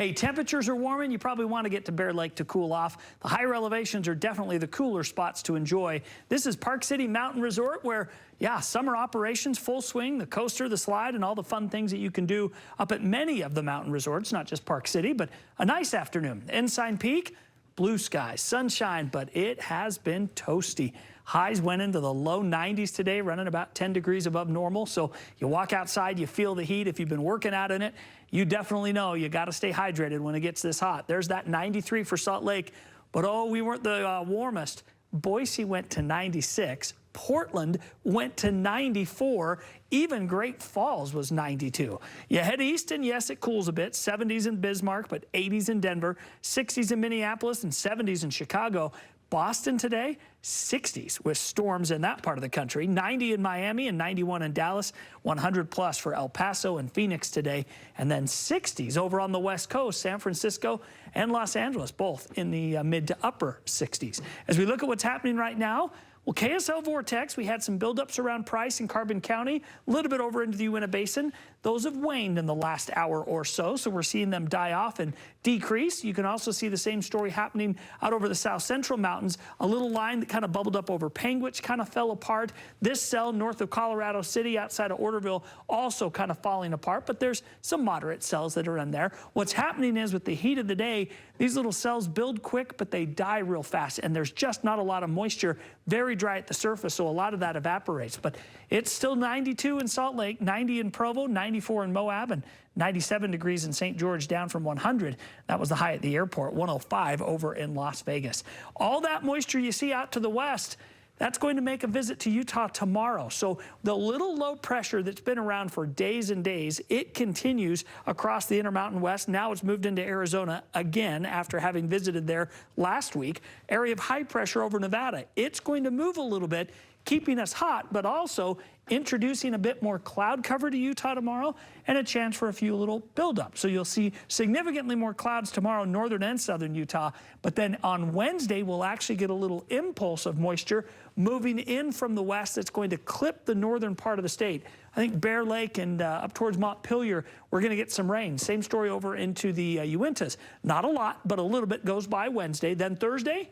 Hey, temperatures are warming. You probably want to get to Bear Lake to cool off. The higher elevations are definitely the cooler spots to enjoy. This is Park City Mountain Resort where, yeah, summer operations full swing, the coaster, the slide, and all the fun things that you can do up at many of the mountain resorts, not just Park City, but a nice afternoon. Ensign Peak, blue skies, sunshine, but it has been toasty. Highs went into the low 90s today, running about 10 degrees above normal. So you walk outside, you feel the heat. If you've been working out in it, you definitely know you got to stay hydrated when it gets this hot. There's that 93 for Salt Lake, but oh, we weren't the warmest. Boise went to 96. Portland went to 94. Even Great Falls was 92. You head east, and yes, it cools a bit. 70s in Bismarck, but 80s in Denver, 60s in Minneapolis, and 70s in Chicago. Boston today, 60s with storms in that part of the country. 90 in Miami and 91 in Dallas. 100 plus for El Paso and Phoenix today. And then 60s over on the West Coast, San Francisco and Los Angeles, both in the mid to upper 60s. As we look at what's happening right now, well, KSL Vortex, we had some buildups around Price and Carbon County, a little bit over into the Uinta Basin. Those have waned in the last hour or so, so we're seeing them die off and decrease. You can also see the same story happening out over the South Central Mountains. A little line that kind of bubbled up over Panguitch kind of fell apart. This cell north of Colorado City outside of Orderville also kind of falling apart, but there's some moderate cells that are in there. What's happening is with the heat of the day, these little cells build quick, but they die real fast, and there's just not a lot of moisture, very dry at the surface, so a lot of that evaporates. But it's still 92 in Salt Lake, 90 in Provo, 94 in Moab, and 97 degrees in St. George, down from 100. That was the high at the airport, 105 over in Las Vegas. All that moisture you see out to the west, that's going to make a visit to Utah tomorrow. So the little low pressure that's been around for days and days, it continues across the Intermountain West. Now it's moved into Arizona again after having visited there last week. Area of high pressure over Nevada. It's going to move a little bit, keeping us hot, but also introducing a bit more cloud cover to Utah tomorrow and a chance for a few little buildup. So you'll see significantly more clouds tomorrow, northern and southern Utah. But then on Wednesday, we'll actually get a little impulse of moisture moving in from the west that's going to clip the northern part of the state. I think Bear Lake and up towards Montpelier, we're going to get some rain. Same story over into the Uintas. Not a lot, but a little bit goes by Wednesday. Then Thursday,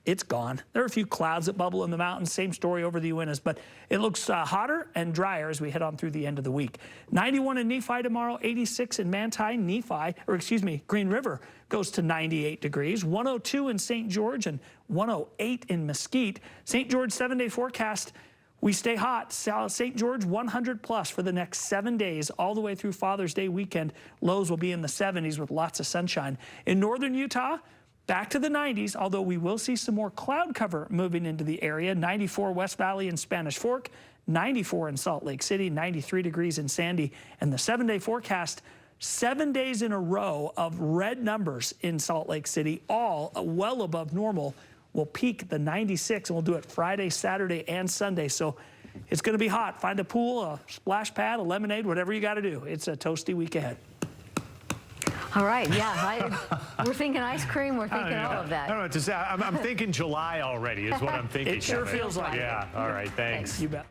it's gone. There are a few clouds that bubble in the mountains. Same story over the Uintas, but it looks hotter and drier as we head on through the end of the week. 91 in Nephi tomorrow, 86 in Manti. Green River goes to 98 degrees. 102 in St. George and 108 in Mesquite. St. George 7-day forecast. We stay hot. St. George 100 plus for the next 7 days, all the way through Father's Day weekend. Lows will be in the 70s with lots of sunshine. In northern Utah, back to the 90s, although we will see some more cloud cover moving into the area. 94 West Valley and Spanish Fork, 94 in Salt Lake City, 93 degrees in Sandy. And the 7-day forecast, 7 days in a row of red numbers in Salt Lake City, all well above normal. We'll peak the 96, and we'll do it Friday, Saturday, and Sunday. So it's going to be hot. Find a pool, a splash pad, a lemonade, whatever you got to do. It's a toasty week ahead. All right, yeah, we're thinking ice cream, we're thinking all of that. I don't know what to say. I'm thinking July already is what I'm thinking. It sure feels like it. Yeah, all right, thanks. You bet.